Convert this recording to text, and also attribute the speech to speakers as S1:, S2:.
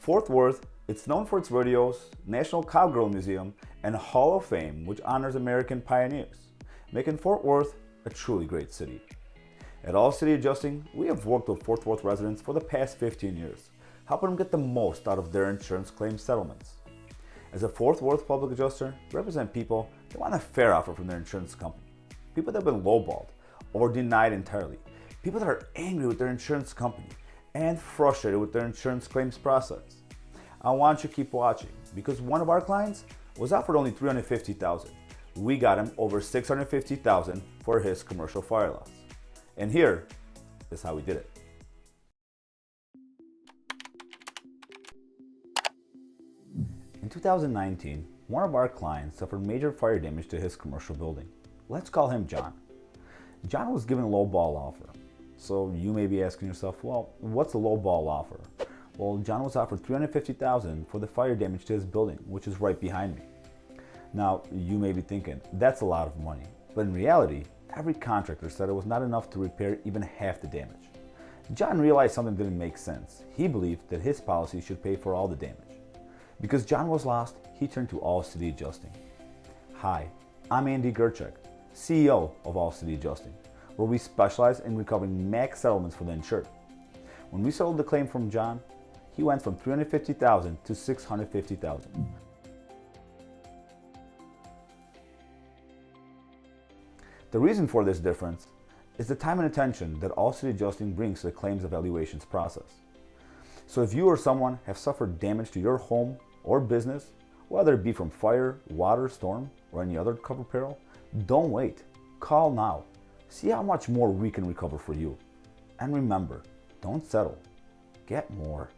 S1: Fort Worth, it's known for its rodeos, National Cowgirl Museum, and Hall of Fame, which honors American pioneers, making Fort Worth a truly great city. At All City Adjusting, we have worked with Fort Worth residents for the past 15 years, helping them get the most out of their insurance claim settlements. As a Fort Worth public adjuster, we represent people that want a fair offer from their insurance company, people that have been lowballed or denied entirely, people that are angry with their insurance company and frustrated with their insurance claims process. I want you to keep watching because one of our clients was offered only $350,000. We got him over $650,000 for his commercial fire loss. And here is how we did it. In 2019, one of our clients suffered major fire damage to his commercial building. Let's call him John. John was given a low ball offer. So you may be asking yourself, well, what's a low ball offer? Well, John was offered $350,000 for the fire damage to his building, which is right behind me. Now, you may be thinking, that's a lot of money. But in reality, every contractor said it was not enough to repair even half the damage. John realized something didn't make sense. He believed that his policy should pay for all the damage. Because John was lost, he turned to All City Adjusting. Hi, I'm Andy Gerchek, CEO of All City Adjusting, where we specialize in recovering max settlements for the insured. When we settled the claim from John, he went from $350,000 to $650,000. The reason for this difference is the time and attention that All City Adjusting brings to the claims evaluations process. So if you or someone have suffered damage to your home or business, whether it be from fire, water, storm, or any other covered peril, don't wait. Call now. See how much more we can recover for you. And remember, don't settle. Get more.